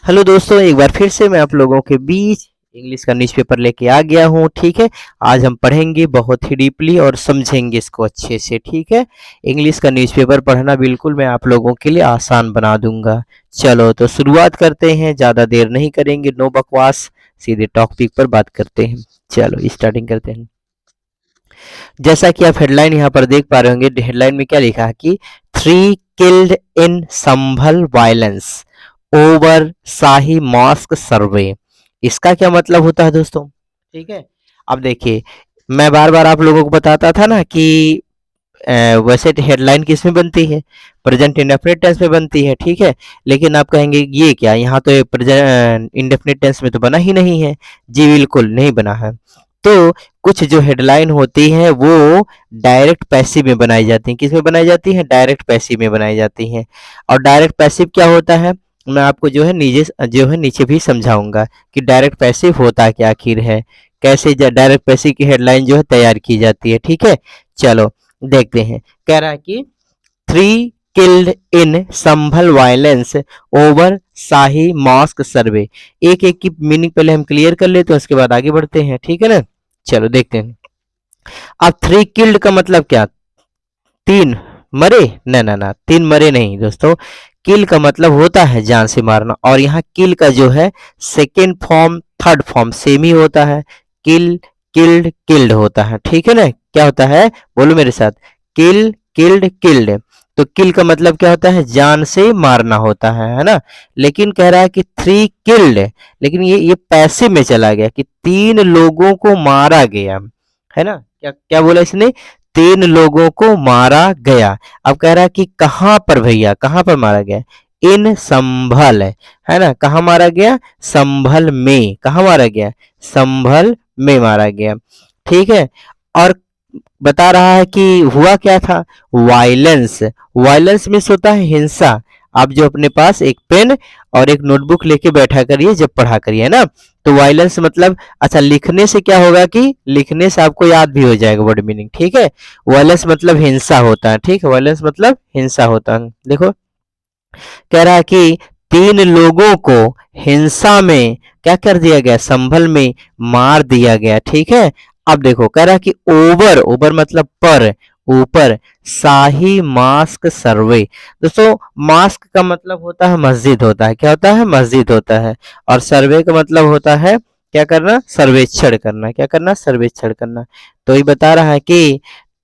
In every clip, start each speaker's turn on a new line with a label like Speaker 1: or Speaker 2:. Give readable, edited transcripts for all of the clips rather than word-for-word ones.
Speaker 1: Hello दोस्तों, एक बार फिर से मैं आप लोगों के बीच इंग्लिश का न्यूज़पेपर लेके आ गया हूँ। ठीक है, आज हम पढ़ेंगे बहुत ही डीपली और समझेंगे इसको अच्छे से। ठीक है, इंग्लिश का न्यूज़पेपर पढ़ना बिल्कुल मैं आप लोगों के लिए आसान बना दूंगा। चलो तो शुरुआत करते हैं, ज़्यादा देर नहीं करेंगे, नो बकवास, सीधे टॉपिक पर बात करते हैं। चलो स्टार्टिंग करते हैं। जैसा कि आप हेडलाइन यहाँ पर देख पा रहे होंगे, हेडलाइन में क्या लिखा है कि 3 killed in Sambhal violence over Shahi mosque survey. इसका क्या मतलब होता है दोस्तों? ठीक है, अब देखिए, मैं बार बार आप लोगों को बताता था ना कि वैसे तो हेडलाइन किस में बनती है, प्रेजेंट इंडेफिनिट टेंस में बनती है। ठीक है, लेकिन आप कहेंगे ये क्या, यहाँ तो प्रेजेंट इंडेफिनिट टेंस में तो बना ही नहीं है। जी बिल्कुल नहीं बना है। तो कुछ जो हेडलाइन होती है वो डायरेक्ट पैसिव में बनाई जाती हैं। किस में बनाई जाती है? डायरेक्ट पैसिव में बनाई जाती हैं। और डायरेक्ट पैसिव क्या होता है, मैं आपको नीचे भी समझाऊंगा कि डायरेक्ट पैसिव होता क्या आखिर है, कैसे डायरेक्ट पैसिव की हेडलाइन जो है तैयार की जाती है। ठीक है, चलो देखते हैं। कह रहा है कि 3 killed in Sambhal violence over Shahi mosque survey. एक एक की मीनिंग पहले हम क्लियर कर लेते हैं, उसके बाद आगे बढ़ते हैं। ठीक है ना, चलो देखते हैं। अब 3 किल्ड का मतलब क्या? 3 मरे? ना ना ना, 3 मरे नहीं दोस्तों। किल का मतलब होता है जान से मारना, और यहाँ किल का जो है second form third form same ही होता है। किल, किल्ड, किल्ड होता है। ठीक है ना, क्या होता है बोलो मेरे साथ? किल, किल्ड, किल्ड। तो किल का मतलब क्या होता है? जान से मारना होता है ना। लेकिन कह रहा है कि 3 किल्ड, लेकिन ये पैसिव में चला गया कि 3 लोगों को मारा गया, है ना। क्या क्या बोला इसने? 3 लोगों को मारा गया। अब कह रहा है कि कहाँ पर भैया, कहाँ पर मारा गया? इन संभल, है ना। कहाँ मारा गया? संभल में। कहाँ मारा गया? संभल में मारा गया। ठीक है, और बता रहा है कि हुआ क्या था? वायलेंस। वायलेंस मीन्स होता है हिंसा। आप जो अपने पास एक पेन और एक नोटबुक लेके बैठा करिए जब पढ़ा करिए, है ना। तो वायलेंस मतलब, अच्छा लिखने से क्या होगा कि लिखने से आपको याद भी हो जाएगा वर्ड मीनिंग। ठीक है, वायलेंस मतलब हिंसा होता है। ठीक है, वायलेंस मतलब हिंसा होता है। देखो, कह रहा है कि 3 लोगों को हिंसा में क्या कर दिया गया? संभल में मार दिया गया। ठीक है, अब देखो कह रहा है कि ओवर, ओवर मतलब पर, ऊपर, शाही मास्क सर्वे। दोस्तों, मास्क का मतलब होता है मस्जिद होता है। क्या होता है? मस्जिद होता है। और सर्वे का मतलब होता है क्या करना? सर्वेक्षण करना। क्या करना? सर्वेक्षण करना। तो ये बता रहा है कि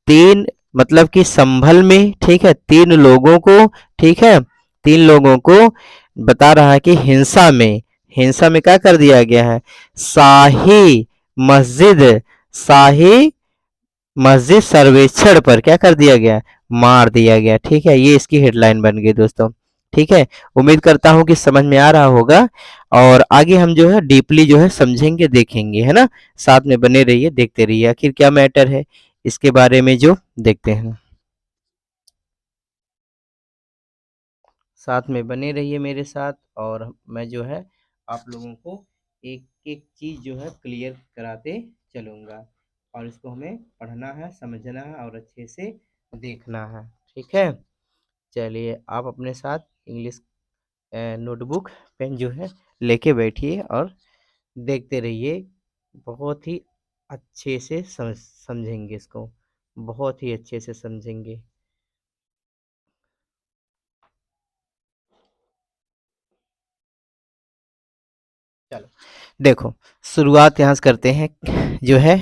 Speaker 1: 3 मतलब कि संभल में, ठीक है, 3 लोगों को, ठीक है, 3 लोगों को बता रहा है कि हिंसा में, हिंसा में क्या कर दिया गया है? शाही मस्जिद, शाही मस्जिद सर्वेक्षण पर क्या कर दिया गया? मार दिया गया। ठीक है, ये इसकी हेडलाइन बन गई दोस्तों। ठीक है, उम्मीद करता हूं कि समझ में आ रहा होगा, और आगे हम जो है डीपली जो है समझेंगे, देखेंगे, है ना। साथ में बने रहिए, देखते रहिए आखिर क्या मैटर है इसके बारे में जो देखते हैं। साथ में बने रहिए मेरे साथ, और मैं जो है आप लोगों को एक एक चीज़ जो है क्लियर कराते चलूँगा, और इसको हमें पढ़ना है, समझना है और अच्छे से देखना है। ठीक है, चलिए आप अपने साथ इंग्लिश नोटबुक पेन जो है लेके बैठिए और देखते रहिए। बहुत ही अच्छे से समझेंगे इसको, बहुत ही अच्छे से समझेंगे। चलो देखो, शुरुआत यहाँ से करते हैं। जो है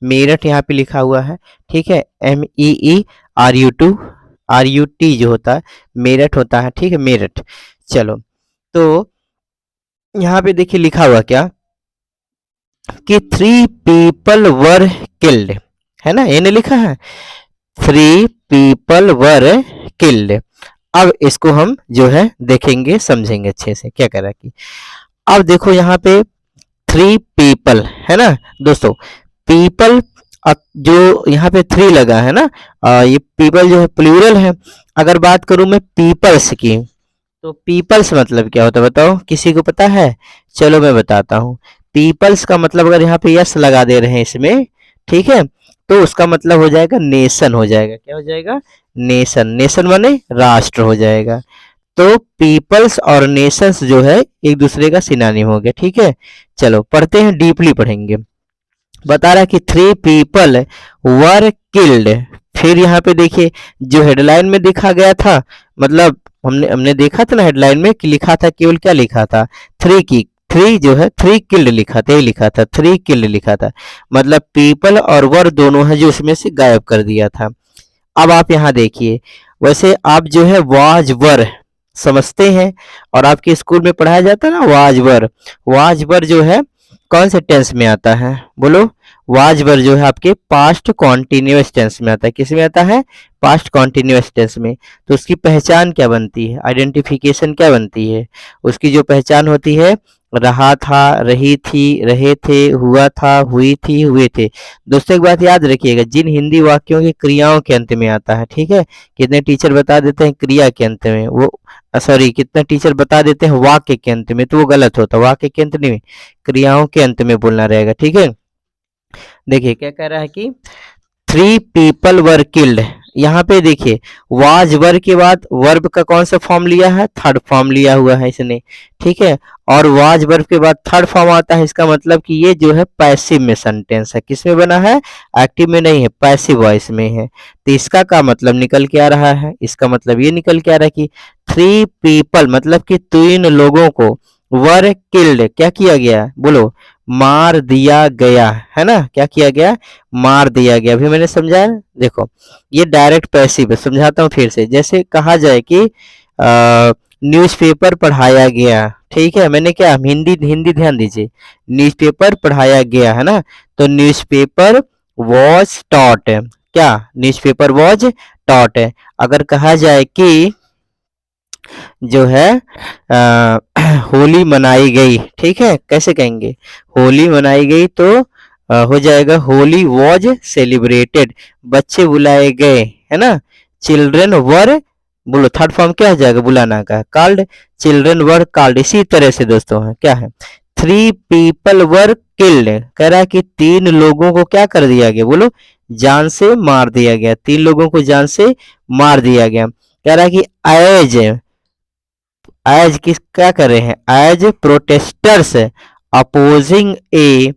Speaker 1: मेरठ यहाँ पे लिखा हुआ है। ठीक है, MEERUT जो होता है मेरठ होता है। ठीक है, मेरठ। चलो, तो यहाँ पे देखिए लिखा हुआ क्या कि 3 पीपल वर किल्ड, है ना, ये नहीं लिखा है 3 पीपल वर किल्ड। अब इसको हम जो है देखेंगे, समझेंगे अच्छे से क्या कह रहा है कि, अब देखो यहाँ पे 3 पीपल, है ना दोस्तों। पीपल, जो यहाँ पे 3 लगा है ना, ये पीपल जो है प्लूरल है। अगर बात करूं मैं पीपल्स की, तो पीपल्स मतलब क्या होता है बताओ, किसी को पता है? चलो मैं बताता हूँ। पीपल्स का मतलब, अगर यहाँ पे यस लगा दे रहे हैं इसमें, ठीक है, तो उसका मतलब हो जाएगा नेशन हो जाएगा। क्या हो जाएगा? नेशन। नेशन माने राष्ट्र हो जाएगा। तो पीपल्स और नेशंस जो है एक दूसरे का सिनोनिम हो गया, ठीक है। चलो पढ़ते हैं, डीपली पढ़ेंगे। बता रहा है कि 3 पीपल वर किल्ड। फिर यहाँ पे देखिए जो हेडलाइन में दिखा गया था, मतलब हमने हमने देखा था ना हेडलाइन में कि लिखा था, केवल क्या लिखा था, 3 की 3 जो है 3 किल्ड लिखा था, यही लिखा था 3 किल्ड लिखा था, मतलब पीपल और वर दोनों है जो उसमें से गायब कर दिया था। अब आप यहाँ देखिए, वैसे आप जो है वाज वर समझते हैं, और आपके स्कूल में पढ़ाया जाता है ना वाज वर। वाज वर जो है कौन से टेंस में आता है, बोलो। वाज वर जो है आपके पास्ट कॉन्टिन्यूअस टेंस में आता है। किस में आता है, पास्ट कॉन्टिन्यूअस टेंस में। तो उसकी पहचान क्या बनती है, आइडेंटिफिकेशन क्या बनती है, उसकी जो पहचान होती है, रहा था, रही थी, रहे थे, हुआ था, हुई थी, हुए थे। दोस्तों एक बात याद रखिएगा, जिन हिंदी वाक्यों की क्रियाओं के अंत में आता है, ठीक है, कितने टीचर बता देते हैं क्रिया के अंत में, वो सॉरी कितने टीचर बता देते हैं वाक्य के अंत में, तो वो गलत होता है। वाक्य के अंत नहीं, क्रियाओं के अंत में बोलना रहेगा, ठीक है। देखिए क्या कह रहा है कि 3 पीपल वर किल्ड। यहाँ पे देखिए वाज वर के बाद वर्ब का कौन सा फॉर्म लिया है, थर्ड फॉर्म लिया हुआ है इसने, ठीक है। और वाज वर्ब के बाद थर्ड फॉर्म आता है, इसका मतलब कि ये जो है पैसिव में सेंटेंस है। किस में बना है, एक्टिव में नहीं है, पैसिव वॉइस में है। तो इसका क्या मतलब निकल के आ रहा है, इसका मतलब ये निकल के आ रहा है कि 3 पीपल मतलब कि 3 लोगों को वर किल्ड क्या किया गया, बोलो, मार दिया गया, है ना, क्या किया गया, मार दिया गया। अभी मैंने समझाया ना? देखो ये डायरेक्ट पैसिव है, समझाता हूँ फिर से। जैसे कहा जाए कि न्यूज़पेपर पढ़ाया गया, ठीक है, मैंने क्या, हिंदी हिंदी ध्यान दीजिए, न्यूज़पेपर पढ़ाया गया, है ना। तो न्यूज़पेपर वॉज टॉट, क्या, न्यूज़पेपर वॉज टॉट। अगर कहा जाए कि जो है होली मनाई गई, ठीक है, कैसे कहेंगे, होली मनाई गई, तो हो जाएगा होली वॉज सेलिब्रेटेड, बच्चे बुलाए गए, है ना। चिल्ड्रन वर, बोलो थर्ड फॉर्म क्या हो जाएगा, बुलाना का, कॉल्ड, चिल्ड्रन वर कॉल्ड। इसी तरह से दोस्तों है क्या है, 3 पीपल वर किल्ड, कह रहा है कि 3 लोगों को क्या कर दिया गया, बोलो, जान से मार दिया गया, 3 लोगों को जान से मार दिया गया। कह रहा है कि एज, एज किस क्या कर रहे हैं, as protesters opposing a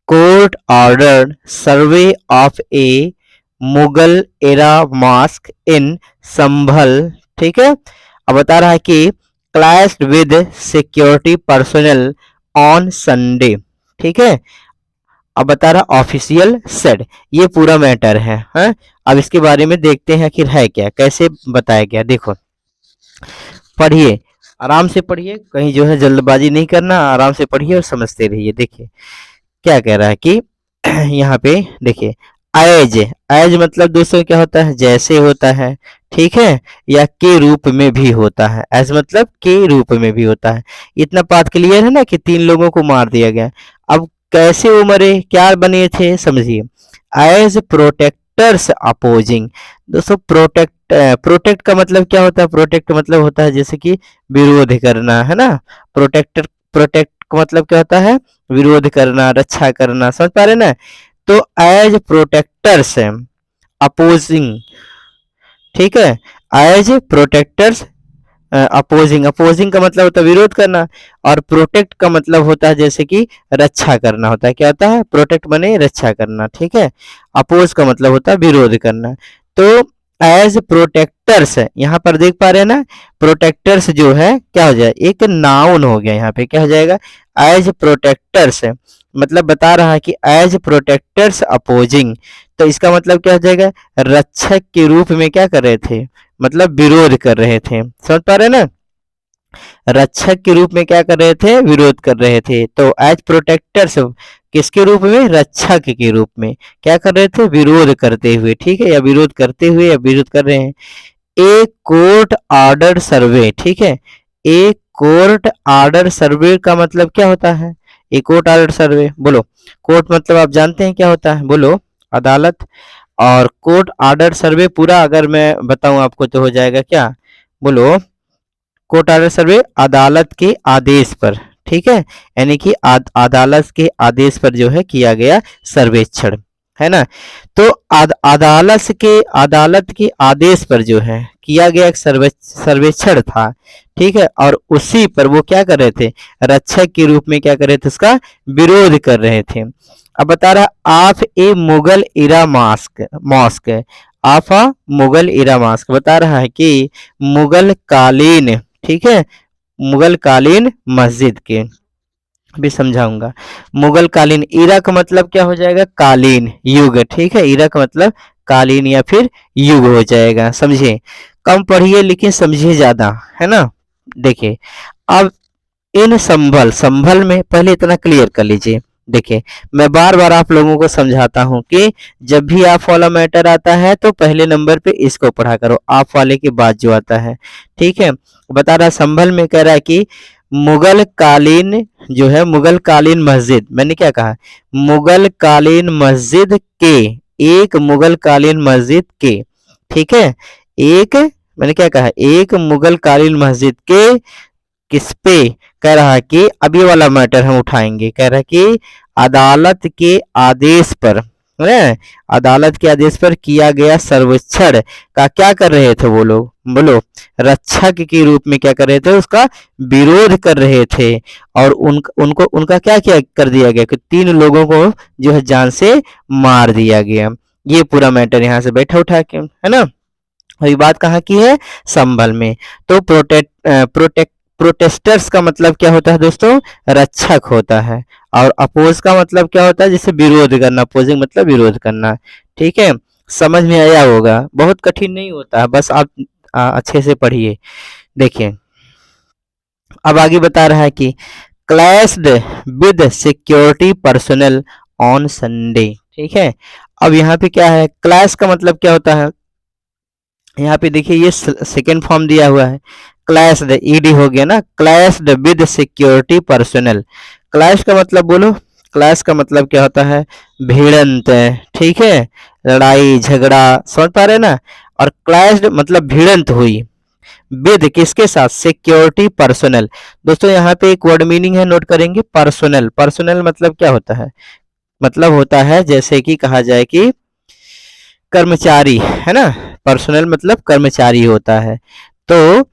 Speaker 1: court order survey of a Mughal era mosque in Sambhal, ठीक है। अब बता रहा है कि clashed with security personnel on Sunday, ठीक है। अब बता रहा ऑफिशियल सेड, ये पूरा मैटर है, हाँ? अब इसके बारे में देखते हैं आखिर है क्या, कैसे बताया गया। देखो पढ़िए, आराम से पढ़िए, कहीं जो है जल्दबाजी नहीं करना, आराम से पढ़िए और समझते रहिए। देखिए क्या कह रहा है कि यहाँ पे देखिए, एज, एज मतलब दोस्तों क्या होता है, जैसे होता है, ठीक है, या के रूप में भी होता है। एज मतलब के रूप में भी होता है। इतना बात क्लियर है ना कि 3 लोगों को मार दिया गया। अब कैसे वो मरे, क्या बने थे, समझिए। एज प्रोटेक्टर्स अपोजिंग, दोस्तों प्रोटेक्ट, प्रोटेक्ट का मतलब क्या होता है, प्रोटेक्ट मतलब होता है जैसे कि विरोध करना, है ना। प्रोटेक्टर, प्रोटेक्ट का मतलब क्या होता है, विरोध करना, रक्षा करना, समझ पा रहे ना। तो एज प्रोटेक्टर्स अपोजिंग, ठीक है, एज प्रोटेक्टर्स अपोजिंग, अपोजिंग का मतलब होता है विरोध करना, और प्रोटेक्ट का मतलब होता है जैसे कि रक्षा करना होता है। क्या होता है, प्रोटेक्ट बने रक्षा करना, ठीक है। अपोज का मतलब होता है विरोध करना। तो एज प्रोटेक्टर्स, यहाँ पर देख पा रहे हैं ना, प्रोटेक्टर्स जो है क्या हो जाए, एक नाउन हो गया, यहाँ पे क्या हो जाएगा, एज प्रोटेक्टर्स, मतलब बता रहा है कि एज प्रोटेक्टर्स अपोजिंग, तो इसका मतलब क्या हो जाएगा, रक्षक के रूप में क्या कर रहे थे, मतलब विरोध कर रहे थे, समझ पा रहे हैं ना। रक्षक के रूप में क्या कर रहे थे, विरोध कर रहे थे। तो एज प्रोटेक्टर्स किसके रूप में, रक्षक के रूप में क्या कर रहे थे, विरोध करते हुए, ठीक है, या विरोध करते हुए या विरोध कर रहे हैं। ए कोर्ट ऑर्डर सर्वे, ठीक है, ए कोर्ट ऑर्डर सर्वे का मतलब क्या होता है, ए कोर्ट ऑर्डर सर्वे, बोलो। कोर्ट मतलब आप जानते हैं क्या होता है, बोलो, अदालत। और कोर्ट ऑर्डर सर्वे पूरा अगर मैं बताऊं आपको तो हो जाएगा क्या, बोलो, कोर्ट ऑर्डर सर्वे अदालत के आदेश पर, ठीक है, यानी कि अदालत के आदेश पर जो है किया गया सर्वेक्षण, है ना। तो अदालत के आदेश पर जो है किया गया एक सर्वेक्षण था, ठीक है, और उसी पर वो क्या कर रहे थे, रक्षक के रूप में क्या कर रहे थे, उसका विरोध कर रहे थे। अब बता रहा of a Mughal era mosque, of a Mughal era mosque, बता रहा है कि मुगल कालीन, ठीक है, मुगल कालीन मस्जिद के, भी समझाऊंगा। मुगल कालीन, इरा का मतलब क्या हो जाएगा, कालीन, युग, ठीक है, इरा का मतलब कालीन या फिर युग हो जाएगा, समझे। कम पढ़िए लेकिन समझिए ज्यादा, है ना। देखिए अब इन संभल में पहले इतना क्लियर कर लीजिए। देखिए मैं बार बार आप लोगों को समझाता हूं कि जब भी आप वाला मैटर आता है तो पहले नंबर पे इसको पढ़ा करो, आप वाले के बाद जो आता है, ठीक है। बता रहा संभल में कह रहा है कि मुगल कालीन जो है, मुगल कालीन मस्जिद, मैंने क्या कहा, मुगल कालीन मस्जिद के, एक मुगल कालीन मस्जिद के, ठीक है, एक, मैंने क्या कहा, एक मुगल कालीन मस्जिद के किस पे, कह रहा है कि अब ये वाला मैटर हम उठाएंगे, कह रहा है कि अदालत के आदेश पर, है, अदालत के आदेश पर किया गया सर्वेक्षण का क्या कर रहे थे वो लोग, बोलो, रक्षक के रूप में क्या कर रहे थे, उसका विरोध कर रहे थे। और उनको उनका क्या क्या कर दिया गया कि 3 लोगों को जो है जान से मार दिया गया। ये पूरा मैटर यहाँ से बैठा उठा के, है ना। अभी बात कहाँ की है, संभल में। तो प्रोटेस्टर्स का मतलब क्या होता है दोस्तों, रक्षक होता है। और अपोज का मतलब क्या होता है, जैसे विरोध करना, अपोजिंग मतलब विरोध करना, ठीक है। समझ में आया होगा, बहुत कठिन नहीं होता है, बस आप अच्छे से पढ़िए। देखिए अब आगे बता रहा है कि clashed with security personnel on Sunday, ठीक है। अब यहाँ पे क्या है, क्लैश का मतलब क्या होता है, यहाँ पे देखिए ये सेकेंड फॉर्म दिया हुआ है, क्लैश्ड, ईडी हो गया ना, clashed with security personal. Clash का मतलब बोलो, क्लैश का मतलब क्या होता है, भिड़ंत, ठीक है, लड़ाई झगड़ा, समझ पा रहे हैं ना। और क्लैश्ड मतलब भिड़ंत हुई, विद किसके साथ, सिक्योरिटी पर्सनल। दोस्तों यहाँ पे एक वर्ड मीनिंग है, नोट करेंगे, पर्सनल। पर्सनल मतलब क्या होता है, मतलब होता है जैसे कि कहा जाए कि कर्मचारी, है ना, पर्सनल मतलब कर्मचारी होता है। तो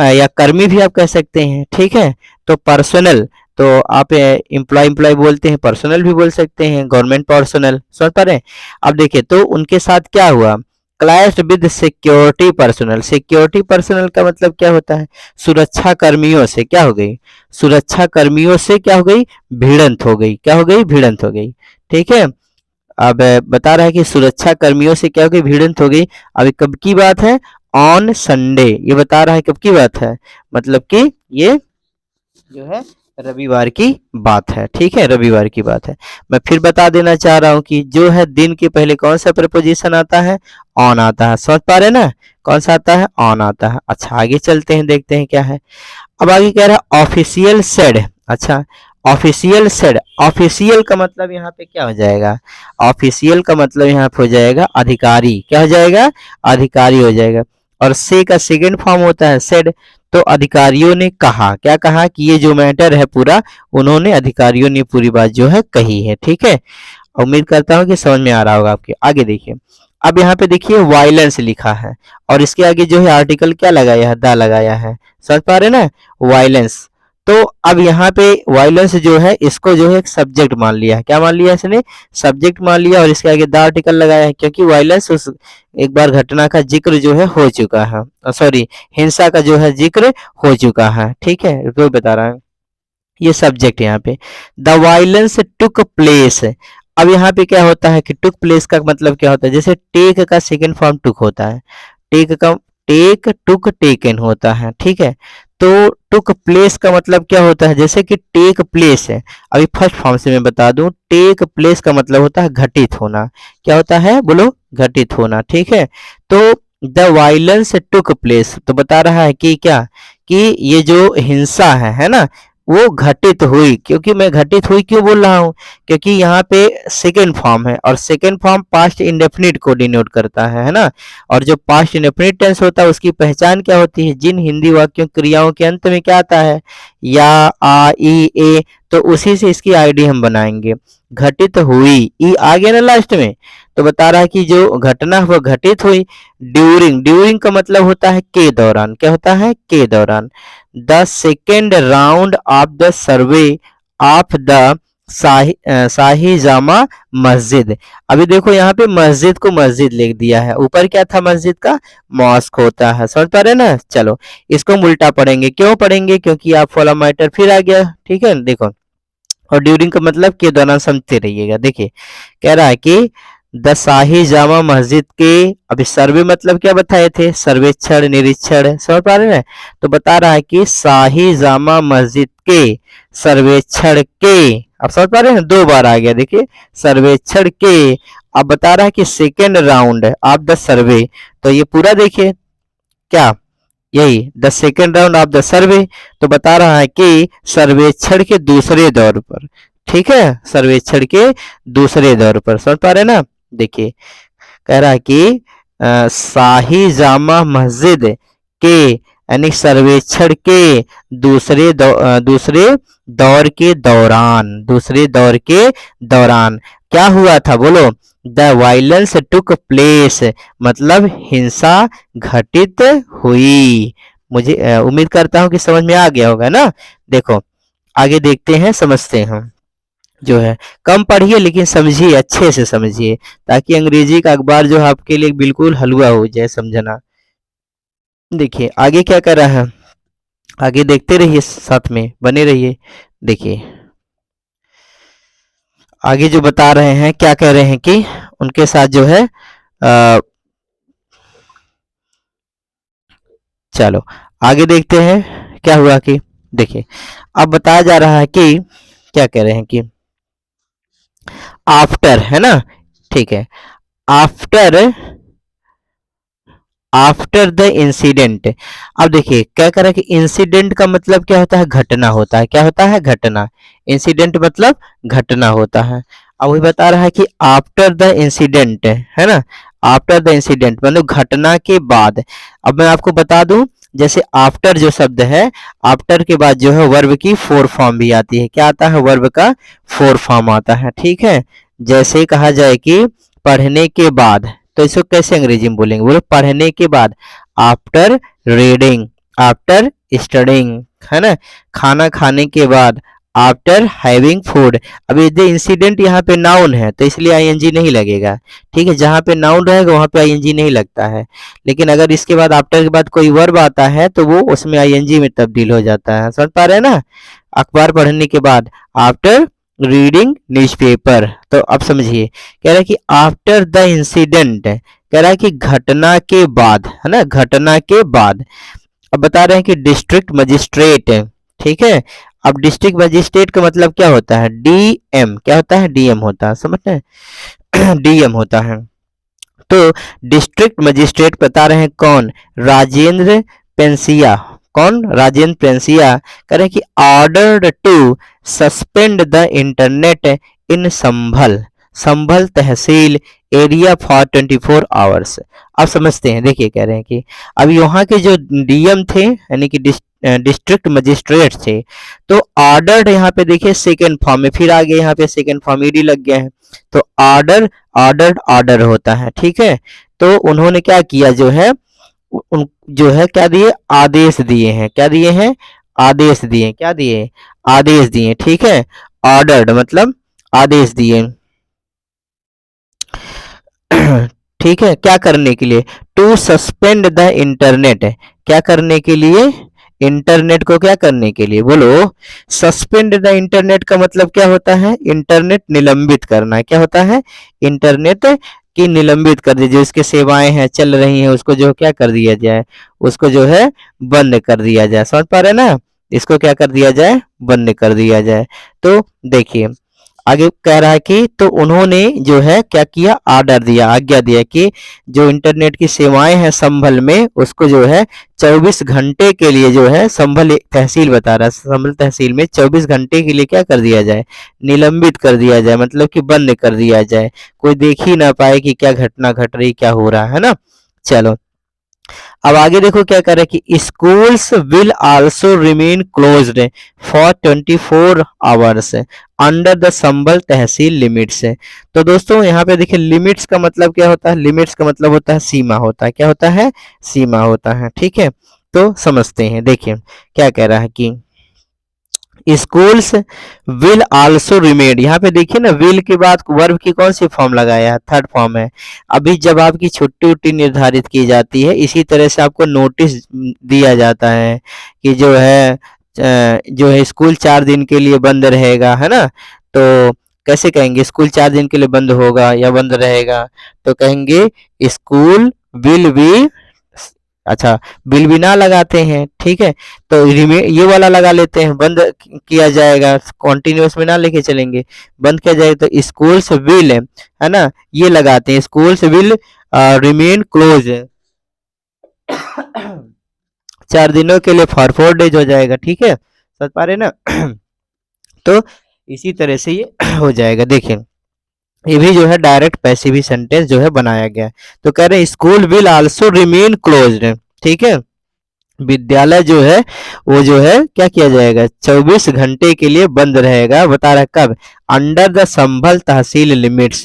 Speaker 1: या कर्मी भी आप कह सकते हैं, ठीक है। तो पर्सनल, तो आप एम्प्लॉय बोलते हैं, पर्सनल भी बोल सकते हैं, गवर्नमेंट पर्सनल, समझ पा रहे हैं। अब देखिए तो उनके साथ क्या हुआ, clashed with security personal. Security personal का मतलब क्या होता है, सुरक्षा कर्मियों से क्या हो गई, सुरक्षा कर्मियों से क्या हो गई, भिड़ंत हो गई, क्या हो गई, भिड़ंत हो गई, ठीक है। अब बता रहा है कि सुरक्षा कर्मियों से क्या हो गई, भिड़ंत हो गई। अभी कब की बात है, ऑन संडे, ये बता रहा है कब की बात है, मतलब कि ये जो है रविवार की बात है, ठीक है, रविवार की बात है। मैं फिर बता देना चाह रहा हूं कि जो है दिन के पहले कौन सा प्रपोजिशन आता है, ऑन आता है, समझ पा रहे हैं ना, कौन सा आता है, ऑन आता है। अच्छा आगे चलते हैं, देखते हैं क्या है। अब आगे कह रहा है ऑफिशियल सेड, अच्छा ऑफिशियल सेड, ऑफिशियल का मतलब यहाँ पे क्या हो जाएगा, ऑफिशियल का मतलब यहाँ पे हो जाएगा अधिकारी, क्या हो जाएगा, अधिकारी हो जाएगा। और से का सेकंड फॉर्म होता है सेड। तो अधिकारियों ने कहा, क्या कहा, कि ये जो मैटर है पूरा, उन्होंने, अधिकारियों ने पूरी बात जो है कही है, ठीक है। उम्मीद करता हूँ कि समझ में आ रहा होगा आपके। आगे देखिए, अब यहाँ पे देखिए वायलेंस लिखा है और इसके आगे जो है आर्टिकल क्या लगाया है, द लगाया है, समझ पा रहे हैं ना, वायलेंस। तो अब यहाँ पे वायलेंस जो है इसको जो है एक सब्जेक्ट मान लिया है, क्या मान लिया इसने, सब्जेक्ट मान लिया, और इसके आगे द आर्टिकल लगाया है, क्योंकि वायलेंस उस एक बार घटना का जिक्र जो है हो चुका है, सॉरी हिंसा का जो है जिक्र हो चुका है, ठीक है, तो बता रहा है ये सब्जेक्ट यहाँ पे। द वायलेंस टुक प्लेस, अब यहाँ पे क्या होता है कि टुक प्लेस का मतलब क्या होता है, जैसे टेक का सेकंड फॉर्म टुक होता है, टेक का, टेक टुक टेकन होता है, ठीक है। तो टुक प्लेस का मतलब क्या होता है, जैसे कि टेक प्लेस है, अभी फर्स्ट फॉर्म से मैं बता दूं, टेक प्लेस का मतलब होता है घटित होना, क्या होता है बोलो, घटित होना, ठीक है। तो द वायलेंस टुक प्लेस, तो बता रहा है कि क्या, कि ये जो हिंसा है ना, वो घटित हुई। क्योंकि मैं घटित हुई क्यों बोल रहा हूँ, क्योंकि यहाँ पे सेकेंड फॉर्म है और सेकेंड फॉर्म पास्ट इंडेफिनिट को डिनोट करता है ना। और जो पास्ट इंडेफिनिट टेंस होता है उसकी पहचान क्या होती है, जिन हिंदी वाक्यों क्रियाओं के अंत में क्या आता है, या, आ, ई, ए, तो उसी से इसकी आईडी हम बनाएंगे। घटित हुई, ई आ गया ना लास्ट में, तो बता रहा है कि जो घटना वह घटित हुई ड्यूरिंग, ड्यूरिंग का मतलब होता है के दौरान, क्या होता है के दौरान, the second round of the survey of the Shahi Jama Masjid. अभी देखो यहाँ पे मस्जिद को मस्जिद लिख दिया है, ऊपर क्या था मस्जिद का, मॉस्क होता है, समझ पा रहे ना। चलो इसको हम उल्टा पढ़ेंगे, क्यों पढ़ेंगे, क्योंकि आप फॉलो मैटर फिर आ गया, ठीक है। देखो और ड्यूरिंग का मतलब के दौरान समझते रहिएगा। देखिए कह रहा है कि द शाही जामा मस्जिद के, अभी सर्वे मतलब क्या बताए थे, सर्वेक्षण निरीक्षण, समझ पा रहे हैं। तो बता रहा है कि शाही जामा मस्जिद के सर्वेक्षण के, अब समझ पा रहे हैं, दो बार आ गया, देखिए सर्वेक्षण के। अब बता रहा है कि सेकेंड राउंड ऑफ द सर्वे, तो ये पूरा देखिए क्या, यही the second round of the सर्वे, तो बता रहा है कि सर्वेक्षण के दूसरे दौर पर, ठीक है, सर्वेक्षण के दूसरे दौर पर, समझ पा रहे हैं ना। देखिए कह रहा है कि शाही जामा मस्जिद के यानी सर्वेक्षण के दूसरे दौर के दौरान, दूसरे दौर के दौरान क्या हुआ था, बोलो, द वायलेंस टुक प्लेस, मतलब हिंसा घटित हुई। मुझे उम्मीद करता हूं कि समझ में आ गया होगा ना। देखो आगे देखते हैं, समझते हैं जो है, कम पढ़िए लेकिन समझिए, अच्छे से समझिए, ताकि अंग्रेजी का अखबार जो है आपके लिए बिल्कुल हलवा हो जाए समझना। देखिए आगे क्या कर रहा है, आगे देखते रहिए, साथ में बने रहिए। देखिए आगे जो बता रहे हैं, क्या कह रहे हैं कि उनके साथ जो है चलो आगे देखते हैं क्या हुआ कि, देखिए अब बताया जा रहा है कि क्या कह रहे हैं कि आफ्टर, है ना, ठीक है, आफ्टर आफ्टर द इंसिडेंट। अब देखिए क्या कह रहा है कि इंसिडेंट का मतलब क्या होता है, घटना होता है, क्या होता है, घटना। इंसिडेंट मतलब घटना होता है। अब वही बता रहा है कि आफ्टर द इंसिडेंट, है ना, आफ्टर द इंसिडेंट मतलब घटना के बाद। अब मैं आपको बता दूं, जैसे आफ्टर जो शब्द है, आफ्टर के बाद जो है वर्ब की फोर फॉर्म भी आती है, क्या आता है, वर्ब का फोर फॉर्म आता है, ठीक है। जैसे कहा जाए कि पढ़ने के बाद, तो इसको कैसे अंग्रेजी में बोलेंगे, बोलो पढ़ने के बाद, आफ्टर रीडिंग, आफ्टर स्टडिंग, है ना, खाना खाने के बाद, आफ्टर हैविंग फूड। अब यदि इंसिडेंट यहाँ पे नाउन है तो इसलिए आईएनजी नहीं लगेगा, ठीक है, जहां पे नाउन रहेगा वहां पे आईएनजी नहीं लगता है। लेकिन अगर इसके बाद आफ्टर के बाद कोई वर्ब आता है तो वो उसमें आईएनजी में तब्दील हो जाता है, समझ पा रहे हैं ना। अखबार पढ़ने के बाद, आफ्टर रीडिंग न्यूज़पेपर। तो अब समझिए कह रहा है कि आफ्टर द इंसिडेंट, कह रहा है कि घटना के बाद, है ना, घटना के बाद। अब बता रहे हैं कि डिस्ट्रिक्ट मजिस्ट्रेट, ठीक है। अब डिस्ट्रिक्ट मजिस्ट्रेट का मतलब क्या होता है, डीएम, क्या होता है, डीएम होता है, समझते हैं डीएम होता है। तो डिस्ट्रिक्ट मजिस्ट्रेट बता रहे हैं कौन, राजेंद्र पेंसिया, कौन, राजेंद्र पेंसिया, कह रहे हैं कि ordered to suspend the internet in Sambhal, Sambhal tehsil area for 24 hours. अब समझते हैं, देखिए कह रहे हैं कि अब यहाँ के जो डीएम थे यानी कि डिस्ट्रिक्ट मजिस्ट्रेट थे, तो ऑर्डर्ड यहाँ पे देखिए सेकेंड फॉर्म में फिर आ गए, यहाँ पे सेकेंड फॉर्म ईडी लग गया है, तो ऑर्डर ऑर्डर्ड ऑर्डर होता है, ठीक है। तो उन्होंने क्या किया जो है, उन जो है क्या दिए, आदेश दिए हैं, क्या दिए हैं, आदेश दिए, क्या दिए, आदेश दिए, ठीक है। ऑर्डर्ड मतलब आदेश दिए ठीक है, क्या करने के लिए, टू सस्पेंड द इंटरनेट, क्या करने के लिए, इंटरनेट को क्या करने के लिए, बोलो, सस्पेंड द इंटरनेट का मतलब क्या होता है, इंटरनेट निलंबित करना, क्या होता है, इंटरनेट की निलंबित कर दीजिए, जो इसके सेवाएं हैं चल रही हैं उसको जो क्या कर दिया जाए, उसको जो है बंद कर दिया जाए, समझ पा रहे हैं ना, इसको क्या कर दिया जाए, बंद कर दिया जाए। तो देखिए आगे कह रहा है कि तो उन्होंने जो है क्या किया, आर्डर दिया, आज्ञा दिया कि जो इंटरनेट की सेवाएं हैं संभल में उसको जो है 24 घंटे के लिए जो है, संभल तहसील बता रहा है, संभल तहसील में 24 घंटे के लिए क्या कर दिया जाए, निलंबित कर दिया जाए, मतलब कि बंद कर दिया जाए, कोई देख ही ना पाए कि क्या घटना घट रही, क्या हो रहा है ना। चलो अब आगे देखो क्या कर रहा है कि schools will also remain closed for 24 hours under the Sambal tehsil limits. तो दोस्तों यहाँ पे देखिए लिमिट्स का मतलब क्या होता है, लिमिट्स का मतलब होता है सीमा होता है, क्या होता है, सीमा होता है, ठीक है। तो समझते हैं, देखिए क्या कह रहा है कि स्कूल्स विल आल्सो रिमेन, यहाँ पे देखिए ना विल के बाद वर्ब की कौन सी फॉर्म लगाया है, थर्ड फॉर्म है। अभी जब आपकी छुट्टी उट्टी निर्धारित की जाती है इसी तरह से आपको नोटिस दिया जाता है कि जो है स्कूल 4 दिन के लिए बंद रहेगा, है ना। तो कैसे कहेंगे स्कूल 4 दिन के लिए बंद होगा या बंद रहेगा, तो कहेंगे स्कूल विल बी, अच्छा बिल भी ना लगाते हैं, ठीक है। तो ये वाला लगा लेते हैं, बंद किया जाएगा, कॉन्टिन्यूस में ना लेके चलेंगे, बंद किया जाएगा तो स्कूल्स विल है ना, ये लगाते हैं स्कूल्स विल रिमेन क्लोज 4 दिनों के लिए फॉर 4 डेज हो जाएगा, ठीक है, समझ पा रहे ना। तो इसी तरह से ये हो जाएगा। देखिए ये भी जो है डायरेक्ट पैसिव सेंटेंस जो है बनाया गया है। तो कह रहे हैं school will also remain closed, ठीक है, विद्यालय जो है वो जो है क्या किया जाएगा 24 घंटे के लिए बंद रहेगा, बता रहा है कब, under the Sambhal tehsil limits.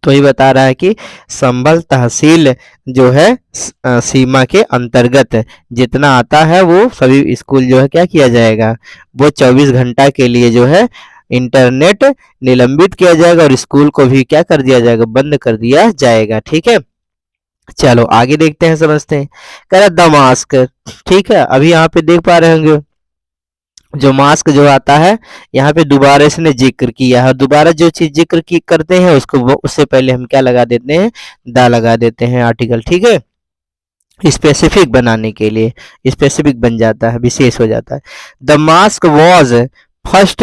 Speaker 1: तो ये बता रहा है कि संभल तहसील जो है सीमा के अंतर्गत जितना आता है वो सभी स्कूल जो है क्या किया जाएगा, वो 24 घंटा के लिए जो है इंटरनेट निलंबित किया जाएगा और स्कूल को भी क्या कर दिया जाएगा, बंद कर दिया जाएगा, ठीक है। चलो आगे देखते हैं, समझते हैं। कह रहा द मास्क, ठीक है, अभी यहाँ पे देख पा रहे होंगे जो मास्क जो आता है यहाँ पे दोबारा इसने जिक्र किया है, दोबारा जो चीज जिक्र की करते हैं उसको उससे पहले हम क्या लगा देते हैं, द लगा देते हैं आर्टिकल, ठीक है, स्पेसिफिक बनाने के लिए, स्पेसिफिक बन जाता है, विशेष हो जाता है। The mask was first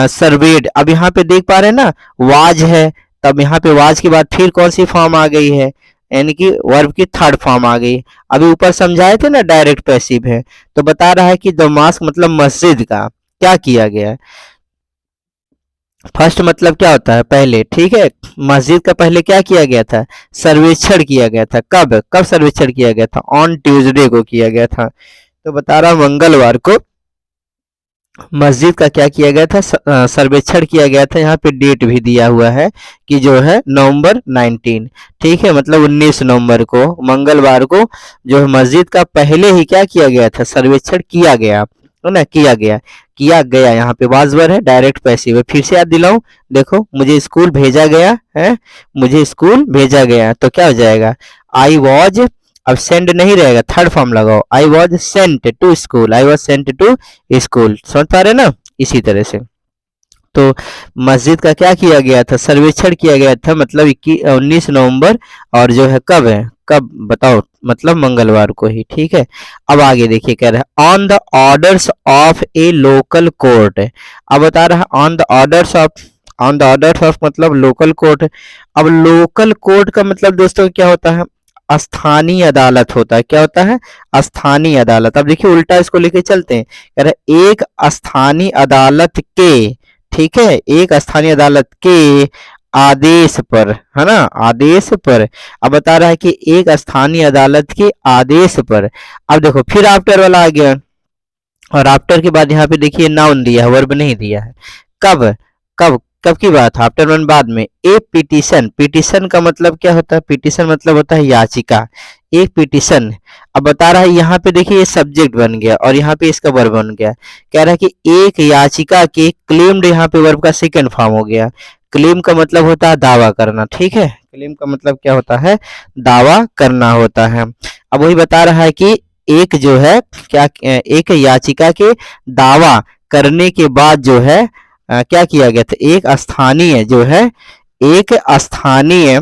Speaker 1: served, अब यहाँ पे देख पा रहे हैं ना वाज है, तब यहाँ पे वाज के बाद फिर कौन सी फॉर्म आ गई है, यानी कि वर्ब की थर्ड फॉर्म आ गई। अभी ऊपर समझाए थे ना डायरेक्ट पैसिव है, तो बता रहा है कि द मास्क मतलब मस्जिद का क्या किया गया है, फर्स्ट मतलब क्या होता है पहले, ठीक है, मस्जिद का पहले क्या किया गया था, सर्वेक्षण किया गया था, कब कब सर्वेक्षण किया गया था, ऑन ट्यूसडे को किया गया था। तो बता रहा मंगलवार को मस्जिद का क्या किया गया था, सर्वेक्षण किया गया था, यहाँ पे डेट भी दिया हुआ है कि जो है नवंबर 19, ठीक है, मतलब 19 नवंबर को मंगलवार को जो है मस्जिद का पहले ही क्या किया गया था, सर्वेक्षण किया गया, है ना, किया गया यहाँ पे वाजवर है, डायरेक्ट पैसिव है। फिर से याद दिलाऊं, देखो मुझे स्कूल भेजा गया है, मुझे स्कूल भेजा गया तो क्या हो जाएगा, आई वॉज, अब सेंड नहीं रहेगा, थर्ड फॉर्म लगाओ, I was sent to school, I was sent to school, समझ पा रहे ना, इसी तरह से। तो मस्जिद का क्या किया गया था, सर्वेक्षण किया गया था, मतलब 19 नवंबर, और जो है कब है, कब बताओ, मतलब मंगलवार को ही, ठीक है। अब आगे देखिए कह रहा है on the orders of A local court, अब बता रहा है on the orders of, on the orders of मतलब लोकल कोर्ट। अब लोकल कोर्ट का मतलब दोस्तों क्या होता है, स्थानीय अदालत होता है, क्या होता है, स्थानीय अदालत। अब देखिए उल्टा इसको लेके चलते हैं, कह रहे एक स्थानीय अदालत के, ठीक है, एक स्थानीय अदालत के आदेश पर, है ना, आदेश पर। अब बता रहा है कि एक स्थानीय अदालत के आदेश पर। अब देखो फिर आफ्टर वाला आ गया, और आफ्टर के बाद यहाँ पे देखिए नाउन दिया है, वर्ब नहीं दिया है। कब कब कब की बात है, आफ्टर वन बाद में। ए पिटीशन, पिटीशन का मतलब क्या होता है, पिटीशन मतलब होता है याचिका, एक पिटीशन। अब बता रहा है यहाँ पे देखिए ये सब्जेक्ट बन गया और यहाँ पे इसका वर्ब बन गया, कह रहा है कि एक याचिका के क्लेम्ड, यहाँ पे वर्ब का सेकंड फॉर्म हो गया। क्लेम का मतलब होता है दावा करना, ठीक है, क्लेम का मतलब क्या होता है, दावा करना होता है। अब वही बता रहा है कि एक जो है क्या, एक याचिका के दावा करने के बाद जो है क्या किया गया था, एक स्थानीय जो है, एक स्थानीय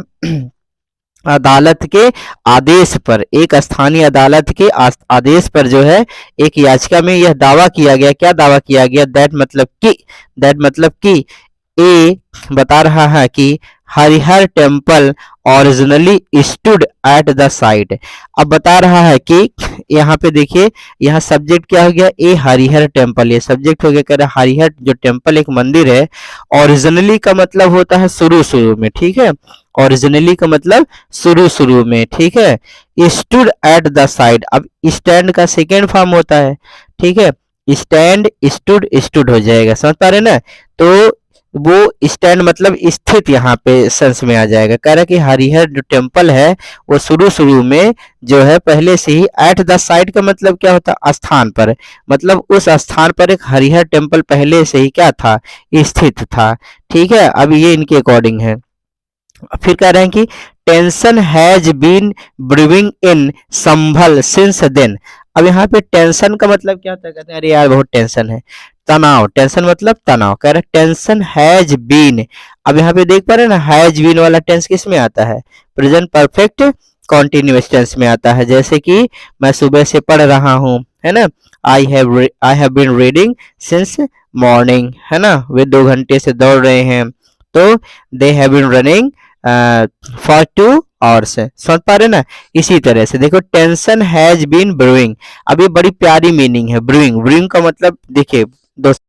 Speaker 1: अदालत के आदेश पर, एक स्थानीय अदालत के आदेश पर जो है एक याचिका में यह दावा किया गया, क्या दावा किया गया, दैट मतलब कि, दैट मतलब कि ए बता रहा है कि Harihar temple originally stood at the site. अब बता रहा है कि यहाँ पे देखिए, यहाँ सब्जेक्ट क्या हो गया, ए हरिहर टेम्पल, ये सब्जेक्ट हो गया, कह रहा है हरिहर जो टेम्पल एक मंदिर है, ओरिजिनली का मतलब होता है शुरू शुरू में, ठीक है, ओरिजिनली का मतलब शुरू शुरू में, ठीक है। स्टूड एट द साइड, अब स्टैंड का सेकेंड फॉर्म होता है, ठीक है, स्टैंड स्टूड स्टूड हो जाएगा, समझ पा रहे ना। तो वो स्टैंड मतलब स्थित यहाँ पे सेंस में आ जाएगा। कह रहा है कि हरिहर जो टेम्पल है वो शुरू शुरू में जो है पहले से ही, एट द साइड का मतलब क्या होता है, स्थान पर, मतलब उस स्थान पर एक हरिहर टेम्पल पहले से ही क्या था, स्थित था, ठीक है। अब ये इनके अकॉर्डिंग है। फिर कह रहे हैं कि tension has been brewing in Sambhal since then. अब यहाँ पे टेंशन का मतलब क्या होता है, कहते हैं अरे यार बहुत टेंशन है, तनाव, टेंशन मतलब तनाव, कह रहे टेंशन हैज बीन। अब यहाँ पे देख पा रहे हैं ना, हैज बीन वाला टेंस किस में आता है, प्रेजेंट परफेक्ट कॉन्टिन्यूअस टेंस में आता है। जैसे कि मैं सुबह से पढ़ रहा हूँ, है ना, I have been reading since morning, है ना, वे 2 घंटे से दौड़ रहे हैं। तो they have been running for 2 hours, समझ पा रहे ना। इसी तरह से देखो, टेंशन हैज बीन ब्रूइंग, अब ये बड़ी प्यारी मीनिंग है, ब्रूइंग, ब्रूइंग का मतलब देखिए दोस्तों,